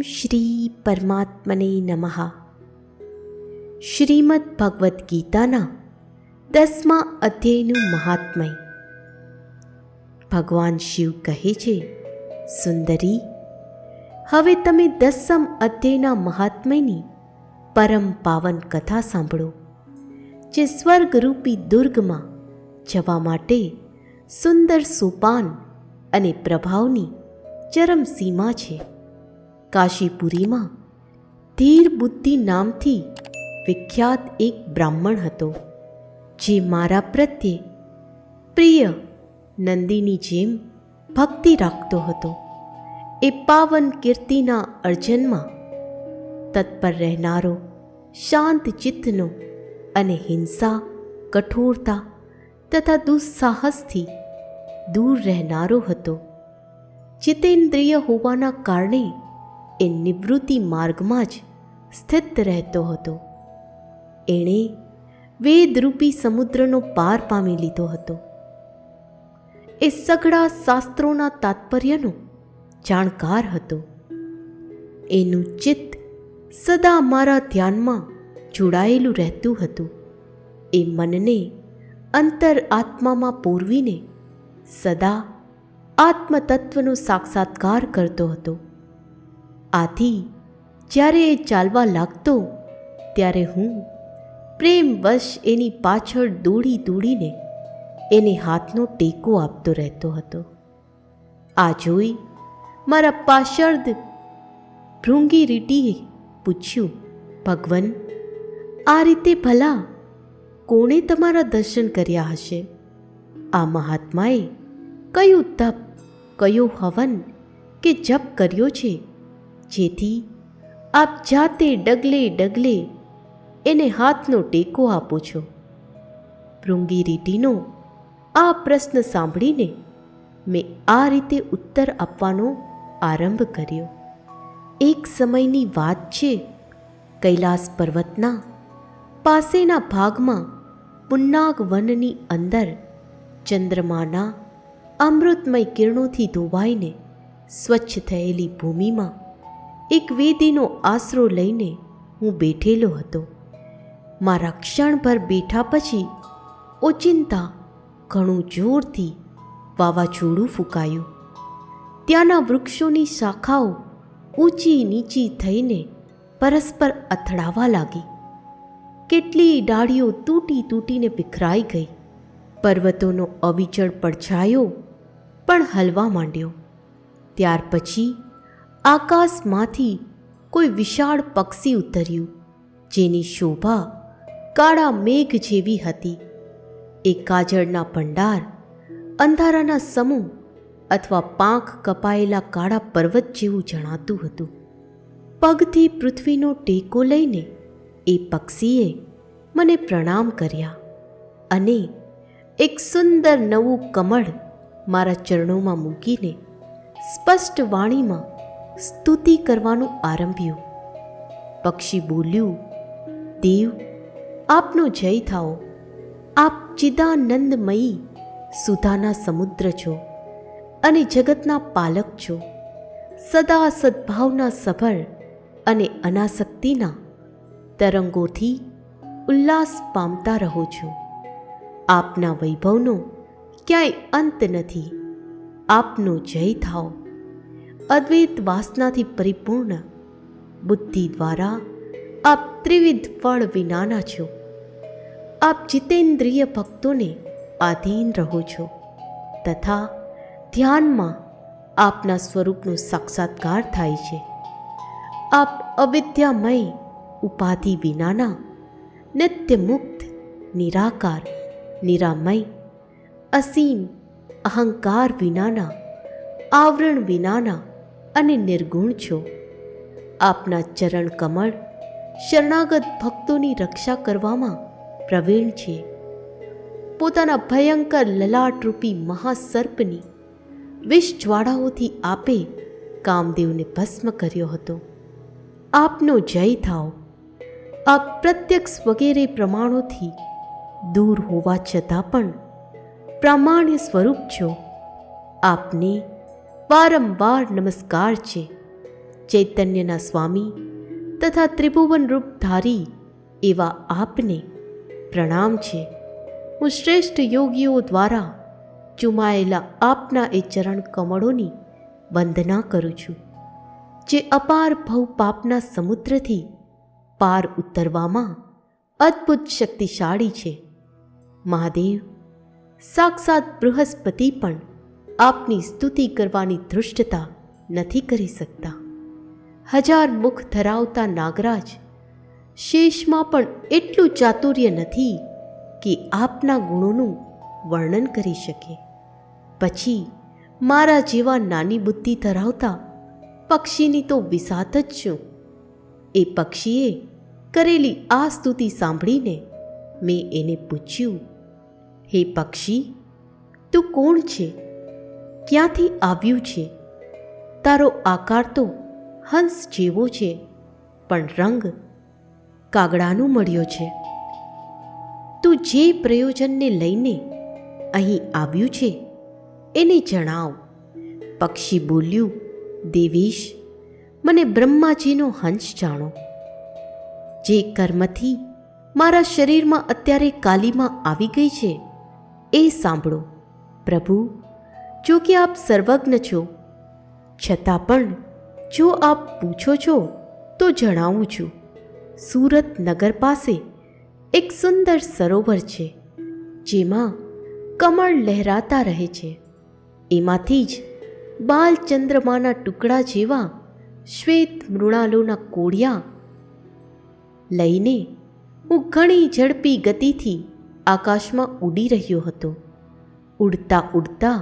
શ્રી પરમાત્મને નમઃ. શ્રીમદ ભગવદ્ ગીતાના 10મા અધ્યાયનું મહાત્મય. ભગવાન શિવ કહે છે, સુંદરી, હવે તમે 10મ અધ્યાયના મહાત્મયની પરમ પાવન કથા સાંભળો, જે સ્વર્ગરૂપી દુર્ગમાં જવા માટે સુંદર સોપાન અને પ્રભાવની ચરમ સીમા છે. કાશીપુરીમાં ધીર બુદ્ધિ નામથી વિખ્યાત એક બ્રાહ્મણ હતો, જે મારા પ્રત્યે પ્રિય નંદીની જેમ ભક્તિ રાખતો હતો. એ પાવન કીર્તિના અર્જનમાં તત્પર રહેનારો, શાંત ચિત્તનો અને હિંસા, કઠોરતા તથા દુસ્સાહસથી દૂર રહેનારો હતો. જીતેન્દ્રિય હોવાના કારણે એ નિવૃત્તિ માર્ગમાં જ સ્થિત રહેતો હતો. એણે વેદરૂપી સમુદ્રનો પાર પામી લીધો હતો. એ સઘળા શાસ્ત્રોના તાત્પર્યનો જાણકાર હતો. એનું ચિત્ત સદા મારા ધ્યાનમાં જોડાયેલું રહેતું હતું. એ મનને અંતર આત્મામાં પોરવીને સદા આત્મતત્વનો સાક્ષાત્કાર કરતો હતો. આથી જ્યારે એ ચાલવા લાગતો, ત્યારે હું પ્રેમવશ એની પાછળ દોડી દોડીને એને હાથનો ટેકો આપતો રહેતો હતો. આ જોઈ મારા પાછળ ભૃંગી રીટીએ પૂછ્યું, ભગવન, આ રીતે ભલા કોણે તમારા દર્શન કર્યા હશે? આ મહાત્માએ કયું તપ, કયો હવન કે જપ કર્યો છે, જેથી આપ જાતે ડગલે ડગલે એને હાથનો ટેકો આપો છો? ભૃંગી રીટીનો આ પ્રશ્ન સાંભળીને મેં આ રીતે ઉત્તર આપવાનો આરંભ કર્યો. એક સમયની વાત છે. કૈલાસ પર્વતના પાસેના ભાગમાં પુન્નાગ વનની અંદર ચંદ્રમાના અમૃતમય કિરણોથી ધોવાઈને સ્વચ્છ થયેલી ભૂમિમાં એક વેદીનો આશરો લઈને હું બેઠેલો હતો. મારા ક્ષણભર બેઠા પછી ઓચિંતા ઘણું જોરથી વાવાઝોડું ફૂંકાયું. ત્યાંના વૃક્ષોની શાખાઓ ઊંચી નીચી થઈને પરસ્પર અથડાવા લાગી. કેટલી ડાળીઓ તૂટી તૂટીને વિખરાઈ ગઈ. પર્વતોનો અવિચળ પડછાયો પણ હલવા માંડ્યો. ત્યાર પછી આકાશમાંથી કોઈ વિશાળ પક્ષી ઉતર્યું, જેની શોભા કાળા મેઘ જેવી હતી. એ કાજળના ભંડાર, અંધારાના સમૂહ અથવા પાંખ કપાયેલા કાળા પર્વત જેવું જણાતું હતું. પગથી પૃથ્વીનો ટેકો લઈને એ પક્ષીએ મને પ્રણામ કર્યા અને એક સુંદર નવું કમળ મારા ચરણોમાં મૂકીને સ્પષ્ટ વાણીમાં સ્તુતિ કરવાનું આરંભ્યું. પક્ષી બોલ્યું, દેવ, આપનો જય થાઓ. આપ ચિદાનંદમયી સુધાના સમુદ્ર છો અને જગતના પાલક છો. સદા સદ્ભાવના સભર અને અનાસક્તિના તરંગોથી ઉલ્લાસ પામતા રહો છો. આપના વૈભવનો ક્યાંય અંત નથી. આપનો જય થાઓ. અદ્વૈત વાસનાથી પરિપૂર્ણ બુદ્ધિ દ્વારા આપ ત્રિવિધ ફળ વિનાના છો. આપ જીતેન્દ્રિય ભક્તોને આધીન રહો છો તથા ધ્યાનમાં આપના સ્વરૂપનો સાક્ષાત્કાર થાય છે. આપ અવિદ્યામય ઉપાધિ વિનાના, નિત્ય મુક્ત, નિરાકાર, નિરામય, અસીમ, અહંકાર વિનાના, આવરણ વિનાના અને નિર્ગુણ છો. આપના ચરણ કમળ શરણાગત ભક્તોની રક્ષા કરવામાં પ્રવીણ છે. પોતાના ભયંકર લલાટરૂપી મહાસર્પની વિષ જ્વાળાઓથી આપે કામદેવને ભસ્મ કર્યો હતો. આપનો જય થાઓ. આપ પ્રત્યક્ષ વગેરે પ્રમાણોથી દૂર હોવા છતાં પણ પ્રામાણ્ય સ્વરૂપ છો. આપને વારંવાર નમસ્કાર છે. ચૈતન્યના સ્વામી તથા ત્રિભુવન રૂપધારી એવા આપને પ્રણામ છે. હું શ્રેષ્ઠ યોગીઓ દ્વારા ચુમાયેલા આપના એ ચરણ કમળોની વંદના કરું છું, જે અપાર ભવ પાપના સમુદ્રથી પાર ઉતરવામાં અદ્ભુત શક્તિશાળી છે. મહાદેવ, સાક્ષાત બૃહસ્પતિ પણ આપની સ્તુતિ કરવાની ધૃષ્ટતા નથી કરી શકતા. 1000 મુખ ધરાવતા નાગરાજ શેષમાં પણ એટલું ચાતુર્ય નથી કે આપના ગુણોનું વર્ણન કરી શકે. પછી મારા જેવા નાની બુદ્ધિ ધરાવતા પક્ષીની તો વિસાત જ શું. એ પક્ષીએ કરેલી આ સ્તુતિ સાંભળીને મેં એને પૂછ્યું, હે પક્ષી, તું કોણ છે? ક્યાંથી આવ્યું છે? તારો આકાર તો હંસ જેવો છે, પણ રંગ કાગડાનો મળ્યો છે. તું જે પ્રયોજનને લઈને અહીં આવ્યું છે એને જણાવ. પક્ષી બોલ્યું, દેવેશ, મને બ્રહ્માજીનો હંસ જાણો. જે કર્મથી મારા શરીરમાં અત્યારે કાલીમાં આવી ગઈ છે એ સાંભળો. પ્રભુ, જો કે આપ સર્વજ્ઞ છો, છતાં પણ જો આપ પૂછો છો તો જણાવું છું. સુરત નગર પાસે એક સુંદર સરોવર છે, જેમાં કમળ લહેરાતા રહે છે. એમાંથી જ બાલચંદ્રમાના ટુકડા જેવા શ્વેત મૃણાલોના કોળિયા લઈને હું ઘણી ઝડપી ગતિથી આકાશમાં ઉડી રહ્યો હતો. ઉડતા ઉડતા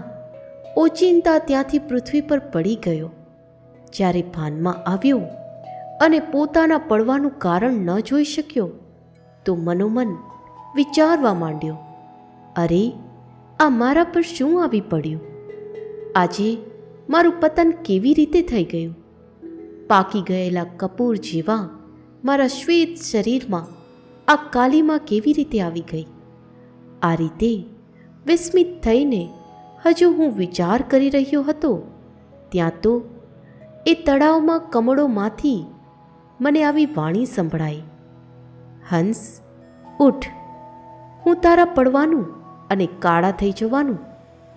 ઓચિંતા ત્યાંથી પૃથ્વી પર પડી ગયો. જ્યારે ભાનમાં આવ્યો અને પોતાના પડવાનું કારણ ન જોઈ શક્યો તો મનોમન વિચારવા માંડ્યો, અરે, આ મારા પર શું આવી પડ્યું? આજે મારું પતન કેવી રીતે થઈ ગયું? પાકી ગયેલા કપૂર જેવા મારા શ્વેત શરીરમાં આ કાલીમાં કેવી રીતે આવી ગઈ? આ રીતે વિસ્મિત થઈને હજુ હું વિચાર કરી રહ્યો હતો, ત્યાં તો એ તળાવમાં કમળોમાંથી મને આવી વાણી સંભળાઈ, હંસ, ઉઠ, હું તારા પડવાનું અને કાળા થઈ જવાનું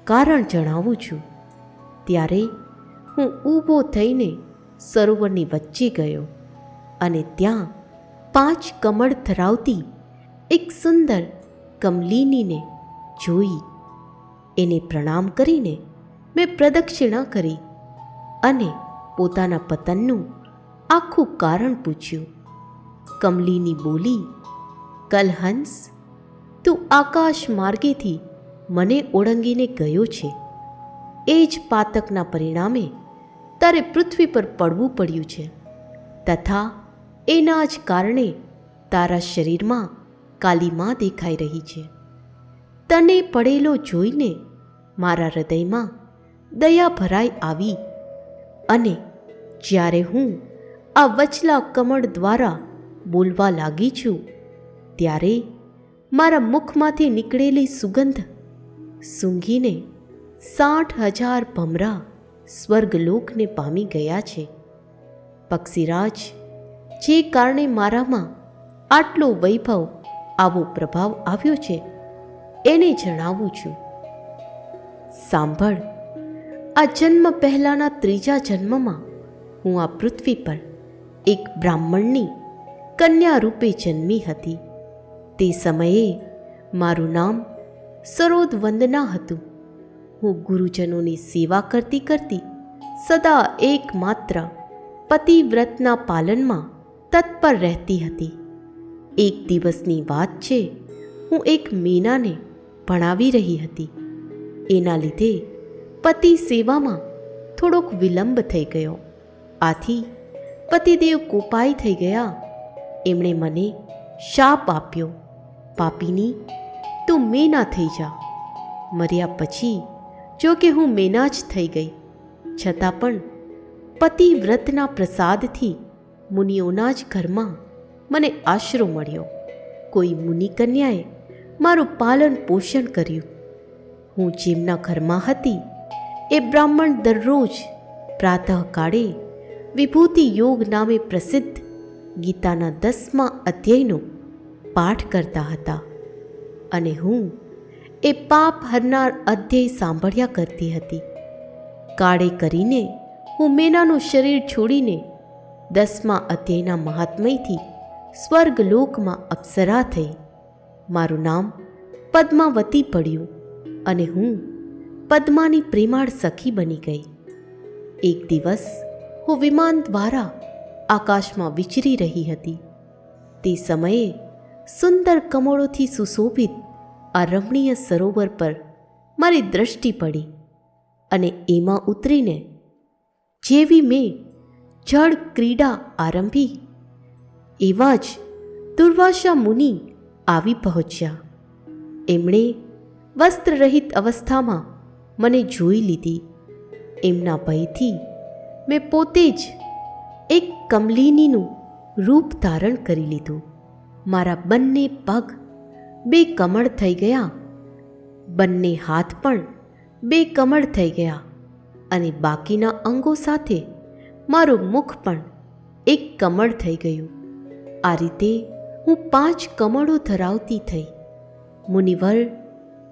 કારણ જણાવું છું. ત્યારે હું ઊભો થઈને સરોવરની વચ્ચે ગયો અને ત્યાં 5 કમળ ધરાવતી એક સુંદર કમલિનીને જોઈ. એને પ્રણામ કરીને મેં પ્રદક્ષિણા કરી અને પોતાના પતનનું આખું કારણ પૂછ્યું. કમલિની બોલી, કલહંસ, તું આકાશ માર્ગેથી મને ઓળંગીને ગયો છે. એ જ પાતકના પરિણામે તારે પૃથ્વી પર પડવું પડ્યું છે, તથા એના જ કારણે તારા શરીરમાં કાલીમાં દેખાઈ રહી છે. તને પડેલો જોઈને મારા હૃદયમાં દયા ભરાઈ આવી અને જ્યારે હું આ વચલા કમળ દ્વારા બોલવા લાગી છું, ત્યારે મારા મુખમાંથી નીકળેલી સુગંધ સૂંઘીને 60,000 ભમરા સ્વર્ગલોકને પામી ગયા છે. પક્ષીરાજ, જે કારણે મારામાં આટલો વૈભવ, આવો પ્રભાવ આવ્યો છે એને જણાવું છું. સાંભળ, આ જન્મ પહેલાંના 3જા જન્મમાં હું આ પૃથ્વી પર એક બ્રાહ્મણની કન્યા રૂપે જન્મી હતી. તે સમયે મારું નામ સરોદવંદના હતું. હું ગુરુજનોની સેવા કરતી કરતી સદા એકમાત્ર પતિવ્રતના પાલનમાં તત્પર રહેતી હતી. એક દિવસની વાત છે, હું એક મીનાને ભણાવી રહી હતી. એના લીધે પતિ સેવામાં થોડોક વિલંબ થઈ ગયો. આથી પતિદેવ કોપાઈ થઈ ગયા. એમણે મને શાપ આપ્યો, પાપીની, તું મેના થઈ જા. મર્યા પછી જો કે હું મેના જ થઈ ગઈ, છતાં પણ પતિવ્રતના પ્રસાદથી મુનિઓના જ ઘરમાં મને આશરો મળ્યો. કોઈ મુનિકન્યાએ મારું પાલન પોષણ કર્યું. હું જેમના ઘરમાં હતી એ બ્રાહ્મણ દરરોજ પ્રાતઃકાળે વિભૂતિ યોગ નામે પ્રસિદ્ધ ગીતાના 10મા અધ્યાયનો પાઠ કરતા હતા અને હું એ પાપ હરનાર અધ્યાય સાંભળ્યા કરતી હતી. કાળે કરીને હું મેનાનું શરીર છોડીને 10મા અધ્યાયના મહાત્મયથી સ્વર્ગલોકમાં અપ્સરા થઈ. મારું નામ પદ્માવતી પડ્યું અને હું પદ્માની પ્રેમાળ સખી બની ગઈ. એક દિવસ હું વિમાન દ્વારા આકાશમાં વિચરી રહી હતી. તે સમયે સુંદર કમળોથી સુશોભિત આ રમણીય સરોવર પર મારી દૃષ્ટિ પડી અને એમાં ઉતરીને જેવી મેં જળ ક્રીડા આરંભી એવા જ દુર્વાસા મુનિ આવી પહોંચ્યા. એમણે વસ્ત્રરહિત અવસ્થામાં મને જોઈ લીધી. એમના ભયથી મેં પોતે જ એક કમલિનીનું રૂપ ધારણ કરી લીધું. મારા બંને પગ 2 કમળ થઈ ગયા, બંને હાથ પણ 2 કમળ થઈ ગયા અને બાકીના અંગો સાથે મારું મુખ પણ 1 કમળ થઈ ગયું. આ રીતે હું 5 કમળો ધરાવતી થઈ. મુનિવર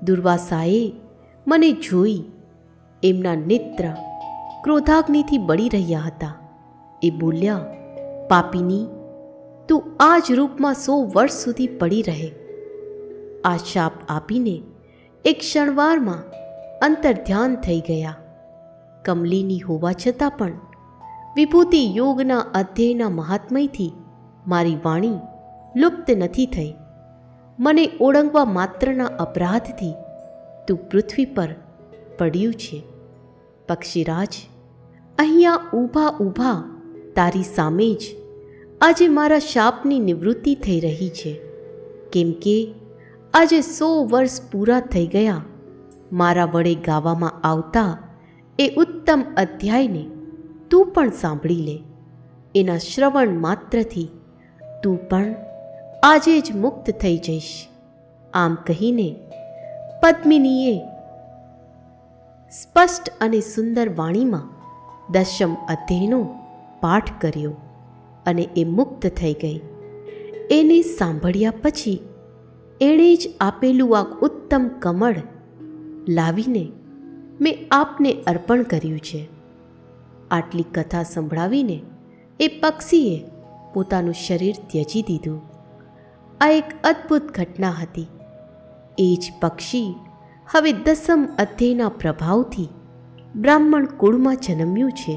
દુર્વાસાએ મને જોઈ. એમના નેત્ર ક્રોધાગ્નિથી બળી રહ્યા હતા. એ બોલ્યા, પાપીની, તું આ જ રૂપમાં 100 વર્ષ સુધી પડી રહે. આ શાપ આપીને એક ક્ષણવારમાં અંતર્ધ્યાન થઈ ગયા. કમલિની હોવા છતાં પણ વિભૂતિ યોગના અધ્યાયના મહાત્મયથી મારી વાણી લુપ્ત નથી થઈ. મને ઓળંગવા માત્રના અપરાધથી તું પૃથ્વી પર પડ્યું છે. પક્ષીરાજ, અહીંયા ઊભા ઊભા તારી સામે જ આજે મારા શાપની નિવૃત્તિ થઈ રહી છે. કેમ કે આજે 100 વર્ષ પૂરા થઈ ગયા. મારા વડે ગાવામાં આવતા એ ઉત્તમ અધ્યાયને તું પણ સાંભળી લે. એના શ્રવણ માત્રથી તું પણ આજે જ મુક્ત થઈ જઈશ. આમ કહીને પદ્મિનીએ સ્પષ્ટ અને સુંદર વાણીમાં 10મ અધ્યાયનો પાઠ કર્યો અને એ મુક્ત થઈ ગઈ. એને સાંભળ્યા પછી એણે જ આપેલું આ ઉત્તમ કમળ લાવીને મેં આપને અર્પણ કર્યું છે. આટલી કથા સંભળાવીને એ પક્ષીએ પોતાનું શરીર ત્યજી દીધું. આ એક અદ્ભુત ઘટના હતી. એ જ પક્ષી હવે 10મ અધ્યાયના પ્રભાવથી બ્રાહ્મણ કુળમાં જન્મ્યું છે.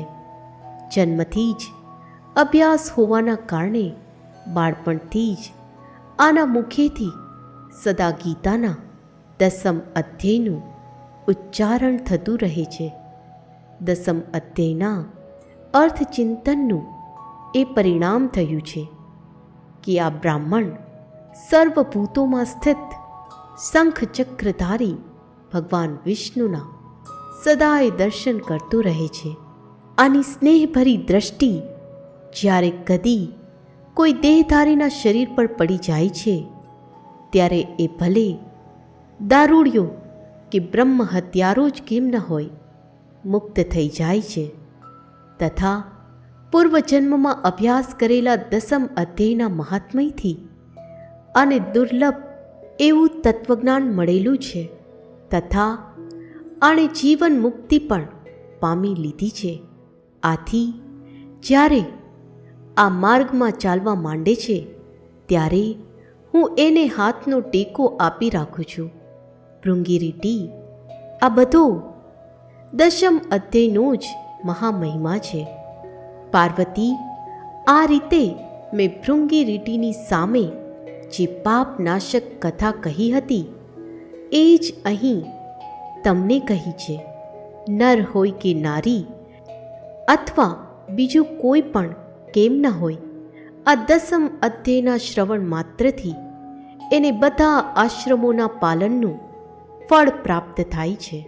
જન્મથી જ અભ્યાસ હોવાના કારણે બાળપણથી જ આના મુખેથી સદા ગીતાના 10મ અધ્યાયનું ઉચ્ચારણ થતું રહે છે. 10મ અધ્યાયના અર્થચિંતનનું એ પરિણામ થયું છે કે આ બ્રાહ્મણ સર્વભૂતોમાં સ્થિત શંખચક્રધારી ભગવાન વિષ્ણુના સદાય દર્શન કરતું રહે છે. આની સ્નેહભરી દ્રષ્ટિ જ્યારે કદી કોઈ દેહધારીના શરીર પર પડી જાય છે ત્યારે એ ભલે દારૂડિયો કે બ્રહ્મ હત્યારો જ કેમ ન હોય, મુક્ત થઈ જાય છે. તથા પૂર્વજન્મમાં અભ્યાસ કરેલા 10મ અધ્યાયના મહાત્મયથી અને દુર્લભ એવું તત્વજ્ઞાન મળેલું છે. તથા આણે જીવન મુક્તિ પણ પામી લીધી છે. આથી જ્યારે આ માર્ગમાં ચાલવા માંડે છે ત્યારે હું એને હાથનો ટેકો આપી રાખું છું. ભૃંગીરીટી, આ બધો 10મ અધ્યાયનો જ મહામહિમા છે. પાર્વતી, આ રીતે મેં ભૃંગીરીટીની સામે જે પાપનાશક કથા કહી હતી એ જ અહીં તમને કહી છે. નર હોય કે નારી અથવા બીજું કોઈ પણ કેમ ન હોય, આ 10મ અધ્યાયના શ્રવણ માત્રથી એને બધા આશ્રમોના પાલનનું ફળ પ્રાપ્ત થાય છે.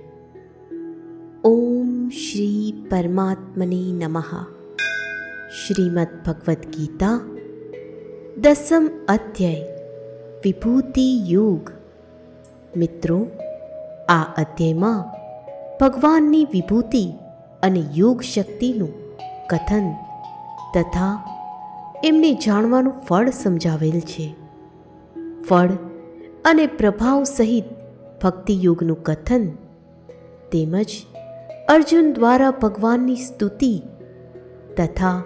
ઓમ શ્રી પરમાત્મને નમઃ. શ્રીમદ્ ભગવદ્ ગીતા 10મ અધ્યાય વિભૂતિ યોગ. મિત્રો, આ અધ્યાયમાં ભગવાનની વિભૂતિ અને યોગ શક્તિનું કથન તથા એમને જાણવાનું ફળ સમજાવેલ છે. ફળ અને પ્રભાવ સહિત ભક્તિયોગનું કથન તેમજ અર્જુન દ્વારા ભગવાનની સ્તુતિ તથા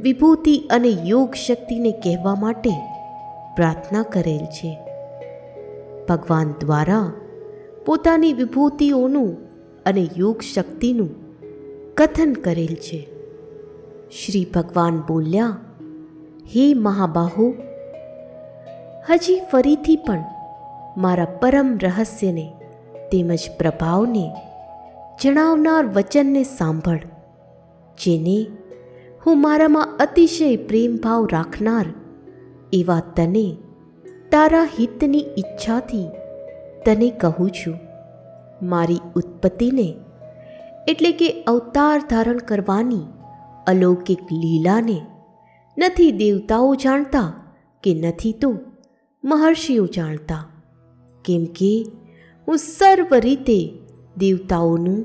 વિભૂતિ અને યોગ શક્તિને કહેવા માટે પ્રાર્થના કરેલ છે. ભગવાન દ્વારા પોતાની વિભૂતિઓનું અને યોગ શક્તિનું કથન કરેલ છે. શ્રી ભગવાન બોલ્યા, હે મહાબાહો, હજી ફરીથી પણ મારા પરમ રહસ્યને તેમજ પ્રભાવને જણાવનાર વચનને સાંભળ, જેને હું મારામાં અતિશય પ્રેમભાવ રાખનાર એવા તને તારા હિતની ઈચ્છાથી તને કહું છું. મારી ઉત્પત્તિને એટલે કે અવતાર ધારણ કરવાની અલૌકિક લીલાને નથી દેવતાઓ જાણતા કે નથી તો મહર્ષિઓ જાણતા, કેમ કે હું સર્વ રીતે દેવતાઓનું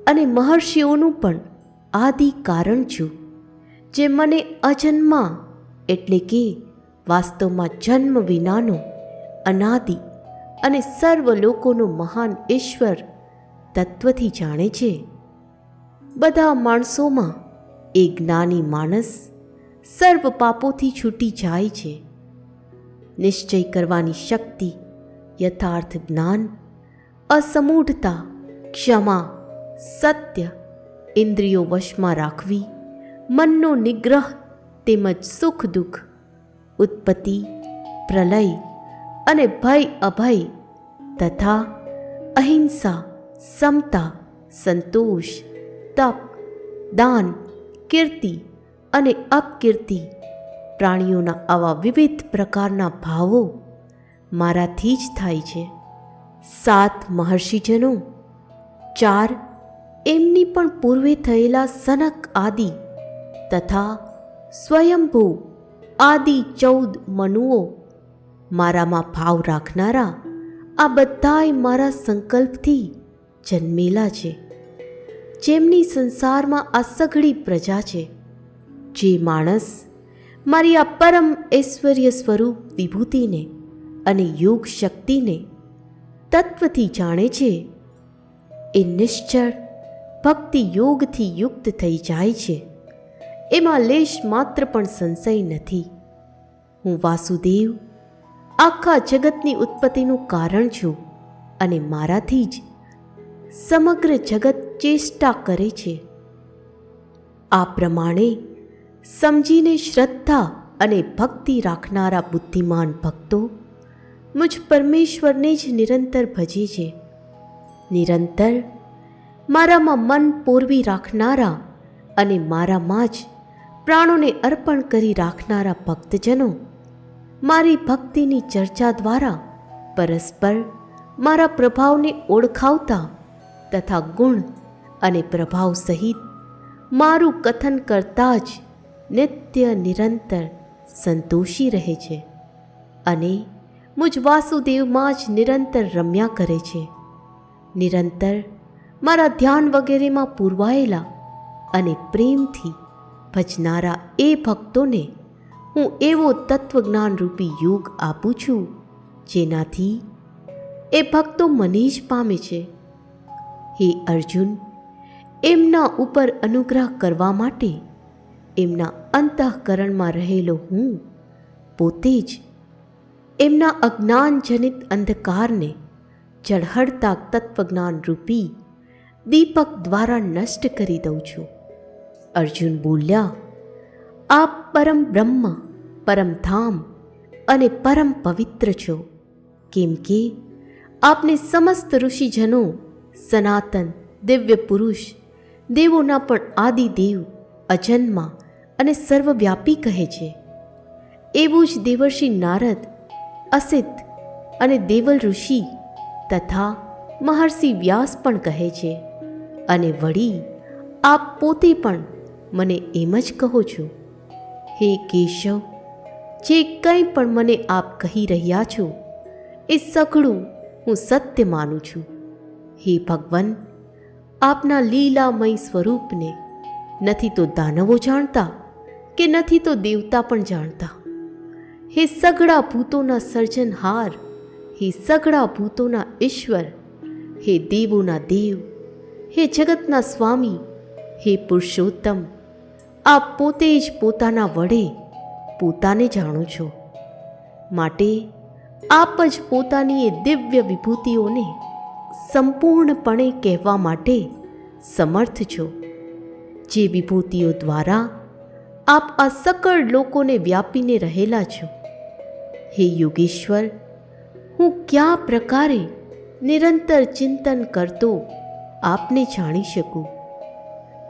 અને મહર્ષિઓનું પણ આદિ કારણ છું, જે મને અજન્મા એટલે કે વાસ્તવમાં જન્મ વિનાનો અનાદિ અને સર્વ લોકોનો મહાન ઈશ્વર તત્વથી જાણે છે. બધા માણસોમાં એ જ્ઞાની માણસ સર્વ પાપોથી છૂટી જાય છે. નિશ્ચય કરવાની શક્તિ, યથાર્થ જ્ઞાન, અસમૂઢતા, ક્ષમા, સત્ય, ઇન્દ્રિયો વશમાં રાખવી, મનનો નિગ્રહ તેમજ સુખ દુઃખ, ઉત્પત્તિ, પ્રલય અને ભય અભય તથા અહિંસા, સમતા, સંતોષ, તપ, દાન, કીર્તિ અને અપકીર્તિ, પ્રાણીઓના આવા વિવિધ પ્રકારના ભાવો મારાથી જ થાય છે. 7 મહર્ષિજનો, 4 એમની પણ પૂર્વે થયેલા સનક આદિ તથા સ્વયંભૂ આદિ 14 મનુઓ, મારામાં ભાવ રાખનારા આ બધાય મારા સંકલ્પથી જન્મેલા છે, જેમની સંસારમાં આ સઘળી પ્રજા છે. જે માણસ મારી આ પરમ ઐશ્વર્ય સ્વરૂપ વિભૂતિને અને યોગ શક્તિને તત્વથી જાણે છે, એ નિશ્ચળ ભક્તિ યોગથી યુક્ત થઈ જાય છે. એમાં લેશ માત્ર પણ સંશય નથી. હું વાસુદેવ આખા જગતની ઉત્પત્તિનું કારણ છું અને મારાથી જ સમગ્ર જગત ચેષ્ટા કરે છે. આ પ્રમાણે સમજીને શ્રદ્ધા અને ભક્તિ રાખનારા બુદ્ધિમાન ભક્તો મુજ પરમેશ્વરને જ નિરંતર ભજે છે. નિરંતર મારામાં મન પોરવી રાખનારા અને મારામાં જ પ્રાણોને અર્પણ કરી રાખનારા ભક્તજનો મારી ભક્તિની ચર્ચા દ્વારા પરસ્પર મારા પ્રભાવને ઓળખાવતા તથા ગુણ અને પ્રભાવ સહિત મારું કથન કરતા જ નિત્ય નિરંતર સંતોષી રહે છે અને મુજ વાસુદેવમાં જ નિરંતર રમ્યા કરે છે. નિરંતર મારા ધ્યાન વગેરેમાં પૂરવાયેલા અને પ્રેમથી ભજનારા એ ભક્તોને હું એવો તત્વજ્ઞાન રૂપી યોગ આપું છું, જેનાથી એ ભક્તો મને જ પામે છે. હે અર્જુન, એમના ઉપર અનુગ્રહ કરવા માટે એમના અંતઃકરણમાં રહેલો હું પોતે જ એમના અજ્ઞાનજનિત અંધકારને ઝળહળતા તત્વજ્ઞાન રૂપી દીપક દ્વારા નષ્ટ કરી દઉં છું. અર્જુન બોલ્યા, આપ પરમ બ્રહ્મ, પરમ ધામ અને પરમ પવિત્ર છો, કેમ કે આપને સમસ્ત ઋષિજનો સનાતન દિવ્ય પુરુષ, દેવોના પણ આદિદેવ, અજન્મા અને સર્વવ્યાપી કહે છે. એવું જ દેવર્ષિ નારદ, અસિત અને દેવલ ઋષિ તથા મહર્ષિ વ્યાસ પણ કહે છે. અને વળી આપ પોતે પણ મને એમ જ કહો છો. હે કેશવ, જે કંઈ પણ મને આપ કહી રહ્યા છો એ સઘળું હું સત્ય માનું છું. હે ભગવાન, આપના લીલામય સ્વરૂપને નથી તો દાનવો જાણતા, કે નથી તો દેવતા પણ જાણતા. હે સઘળા ભૂતોના સર્જનહાર, હે સઘળા ભૂતોના ઈશ્વર, હે દેવોના દેવ, હે જગતના સ્વામી, હે પુરુષોત્તમ, આપ પોતે જ પોતાના વડે પોતાને જાણો છો. માટે આપ જ પોતાની એ દિવ્ય વિભૂતિઓને સંપૂર્ણપણે કહેવા માટે સમર્થ છો, જે વિભૂતિઓ દ્વારા આપ આ સકળ લોકોને વ્યાપીને રહેલા છો. હે યોગેશ્વર, હું કયા પ્રકારે નિરંતર ચિંતન કરતો આપને જાણી શકું?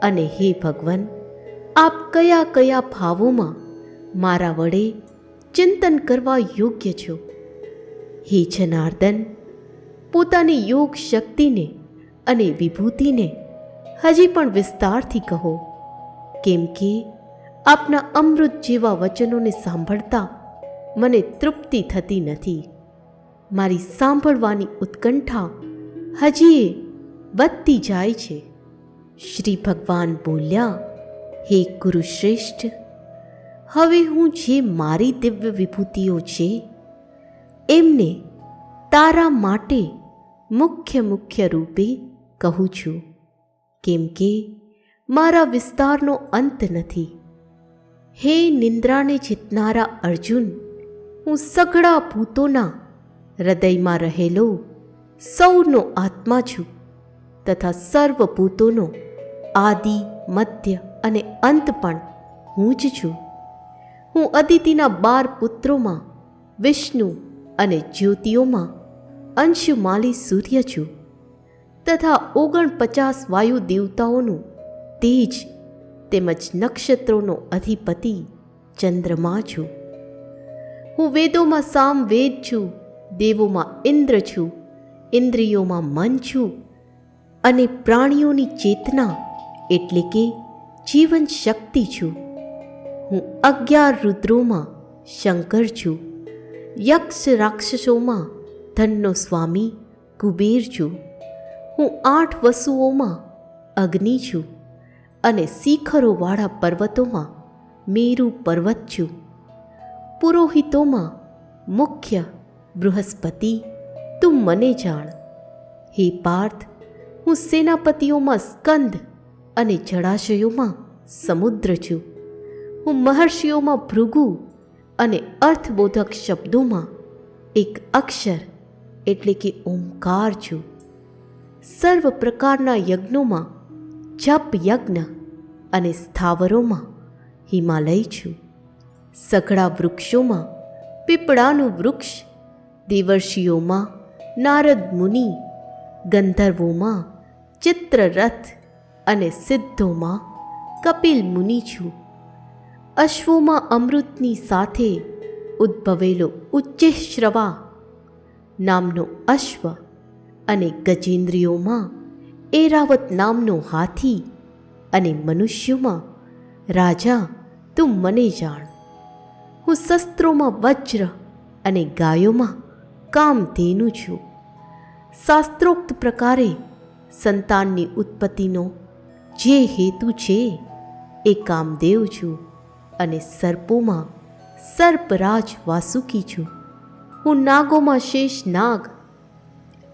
અને હે ભગવાન, આપ કયા કયા ભાવોમાં મારા વડે ચિંતન કરવા યોગ્ય છો? હે જનાર્દન, પોતાની યોગ શક્તિને અને વિભૂતિને હજી પણ વિસ્તારથી કહો, કેમ કે આપના અમૃત જેવા વચનોને સાંભળતા મને તૃપ્તિ થતી નથી. મારી સાંભળવાની ઉત્કંઠા હજી વધતી જાય છે. શ્રી ભગવાન બોલ્યા, હે ગુરુશ્રેષ્ઠ, હવે હું જે મારી દિવ્ય વિભૂતિઓ છે એમને તારા માટે મુખ્ય રૂપે કહું છું, કેમ કે મારા વિસ્તારનો અંત નથી. હે નિંદ્રાને જીતનારા અર્જુન, હું સઘળા ભૂતોના હૃદયમાં રહેલો સૌનો આત્મા છું તથા સર્વભૂતોનો આદિ, મધ્ય અને અંત પણ હું જ છું. હું અદિતિના 12 પુત્રોમાં વિષ્ણુ અને જ્યોતિઓમાં અંશુમાલી સૂર્ય છું તથા 49 વાયુ દેવતાઓનું તેજ તેમજ નક્ષત્રોનો અધિપતિ ચંદ્રમા છું. હું વેદોમાં સામવેદ છું, દેવોમાં ઇન્દ્ર છું, ઇન્દ્રિયોમાં મન છું અને પ્રાણીઓની ચેતના એટલે કે જીવન શક્તિ છું. હું 11 રુદ્રોમાં શંકર છું, યક્ષ રાક્ષસોમાં ધનનો સ્વામી કુબેર છું. હું 8 વસુઓમાં અગ્નિ છું અને શિખરોવાળા પર્વતોમાં મેરુ પર્વત છું. પુરોહિતોમાં મુખ્ય બૃહસ્પતિ, તું મને જાણ. હે પાર્થ, હું સેનાપતિઓમાં સ્કંદ અને જળાશયોમાં સમુદ્ર છું. હું મહર્ષિઓમાં ભૃગુ અને અર્થબોધક શબ્દોમાં એક અક્ષર એટલે કે ઓમકાર છું. સર્વ પ્રકારના યજ્ઞોમાં જપ યજ્ઞ અને સ્થાવરોમાં હિમાલય છું. સઘળા વૃક્ષોમાં પીપળાનું વૃક્ષ, દેવર્ષિઓમાં નારદ મુનિ, ગંધર્વોમાં ચિત્રરથ અને સિદ્ધોમાં કપિલ મુનિ છું. અશ્વોમાં અમૃતની સાથે ઉદ્ભવેલો ઉચ્ચૈશ્રવા નામનો અશ્વ અને ગજેન્દ્રિયોમાં એરાવત નામનો હાથી અને મનુષ્યોમાં રાજા, તું મને જાણ. હું શસ્ત્રોમાં વજ્ર અને ગાયોમાં કામધેનુ છું. શાસ્ત્રોક્ત પ્રકારે સંતાનની ઉત્પત્તિનો જે હેતુ છે એ કામદેવ છું અને સર્પોમાં સર્પરાજ વાસુકી છું. હું નાગોમાં શેષ નાગ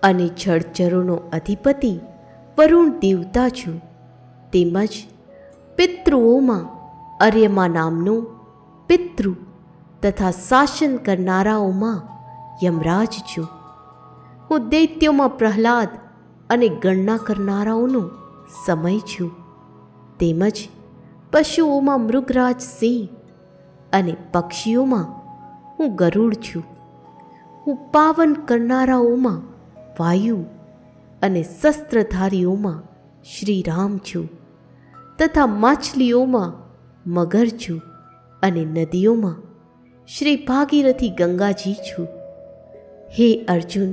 અને જળચરોનો અધિપતિ વરુણ દેવતા છું. તેમજ પિતૃઓમાં અર્યમા નામનો પિતૃ તથા શાસન કરનારાઓમાં યમરાજ છું. હું દૈત્યોમાં પ્રહલાદ અને ગણના કરનારાઓનો સમય છું. તેમજ પશુઓમાં મૃગરાજ સિંહ અને પક્ષીઓમાં હું ગરુડ છું. હું પાવન કરનારાઓમાં વાયુ અને શસ્ત્રધારીઓમાં શ્રીરામ છું તથા માછલીઓમાં મગર છું અને નદીઓમાં શ્રી ભાગીરથી ગંગાજી છું. હે અર્જુન,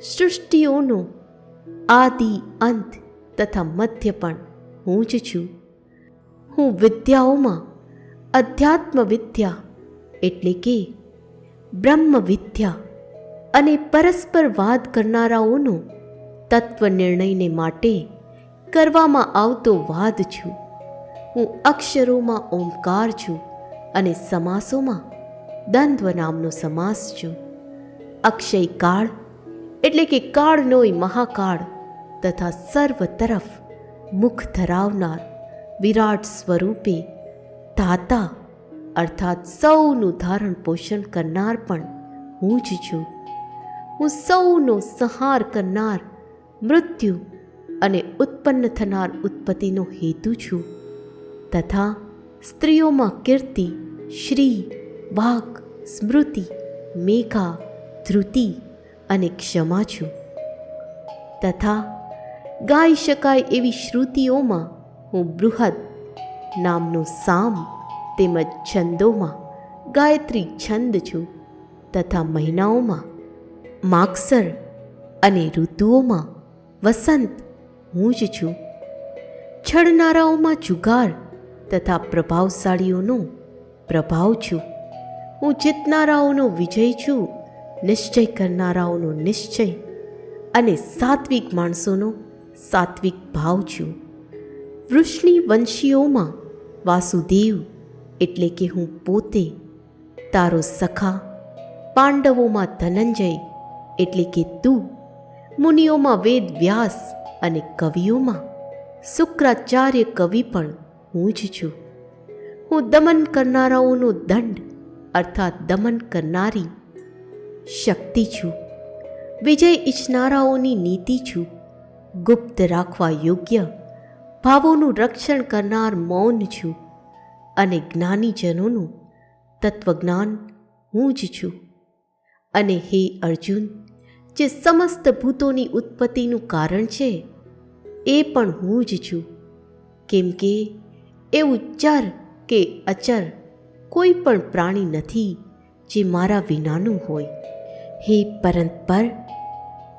સૃષ્ટિઓનો આદિ, અંત તથા મધ્ય પણ હું જ છું. હું વિદ્યાઓમાં અધ્યાત્મ વિદ્યા એટલે કે બ્રહ્મ વિદ્યા અને પરસ્પર વાદ કરનારાઓનો તત્વ નિર્ણયને માટે કરવામાં આવતો વાદ છું. હું અક્ષરોમાં ઓમકાર છું અને સમાસોમાં દ્વંદ્વ નામનો સમાસ છું. અક્ષય કાળ એટલે કે કાળનોય મહાકાળ તથા સર્વ તરફ મુખ ધરાવનાર વિરાટ સ્વરૂપે ધાતા અર્થાત સૌનું ધારણ પોષણ કરનાર પણ હું જ છું. હું સૌનો સંહાર કરનાર, મૃત્યુ અને ઉત્પન્ન થનાર ઉત્પત્તિનો હેતુ છું તથા સ્ત્રીઓમાં કીર્તિ, શ્રી, વાક, સ્મૃતિ, મેઘા, ધૃતિ અને ક્ષમા છું તથા ગાઈ શકાય એવી શ્રુતિઓમાં હું બૃહદ નામનો સામ તેમજ છંદોમાં ગાયત્રી છંદ છું તથા મહિનાઓમાં માગસર અને ઋતુઓમાં વસંત હું જ છું. છળનારાઓમાં જુગાર તથા પ્રભાવશાળીઓનો પ્રભાવ છું. હું જીતનારાઓનો વિજય છું, નિશ્ચય કરનારાઓનો નિશ્ચય અને સાત્વિક માણસોનો સાત્વિક ભાવ છું. વૃષ્ણિ વંશીઓમાં વાસુદેવ એટલે કે હું પોતે, તારો સખા, પાંડવોમાં ધનંજય એટલે કે તું, મુનિઓમાં વેદ વ્યાસ અને કવિઓમાં શુક્રાચાર્ય કવિ પણ હું જ છું. હું દમન કરનારાઓનો દંડ અર્થાત દમન કરનારી શક્તિ છું. વિજય ઈચ્છનારાઓની નીતિ છું. ગુપ્ત રાખવા યોગ્ય ભાવોનું રક્ષણ કરનાર મૌન છું અને જ્ઞાનીજનોનું તત્વજ્ઞાન હું જ છું. અને હે અર્જુન, જે સમસ્ત ભૂતોની ઉત્પત્તિનું કારણ છે એ પણ હું જ છું. કેમ કે એવું ચર કે અચર કોઈ પણ પ્રાણી નથી જે મારા વિનાનું હોય. હે પરંતપર,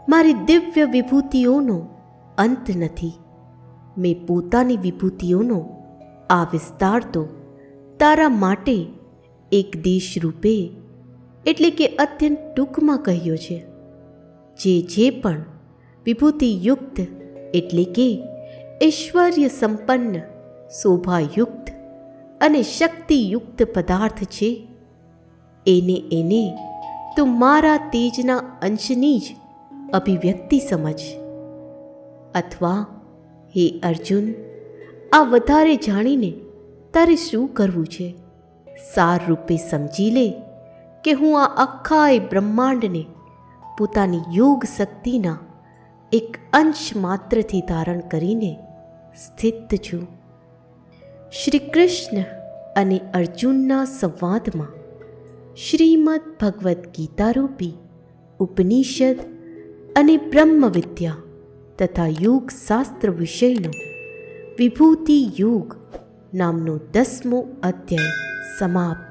મારી દિવ્ય વિભૂતિઓનો અંત નથી. મેં પોતાની વિભૂતિઓનો આ વિસ્તાર તો તારા માટે એક દેશ રૂપે એટલે કે અત્યંત ટૂંકમાં કહ્યો છે. જે પણ વિભૂતિયુક્ત એટલે કે ઐશ્વર્ય સંપન્ન, શોભાયુક્ત અને શક્તિયુક્ત પદાર્થ છે એને તું મારા તેજના અંશની જ અભિવ્યક્તિ સમજ. અથવા હે અર્જુન, આ વધારે જાણીને તારે શું કરવું છે? સાર રૂપે સમજી લે કે હું આ આખાય બ્રહ્માંડને પોતાની યોગ શક્તિના એક અંશ માત્રથી ધારણ કરીને સ્થિત છું. શ્રી કૃષ્ણ અને અર્જુનના સંવાદમાં શ્રીમદ ભગવદ્ ગીતા રૂપી ઉપનિષદ અને બ્રહ્મ વિદ્યા તથા યોગ શાસ્ત્ર વિષયનો વિભૂતિ યોગ નામનો 10મો અધ્યાય સમાપ્ત.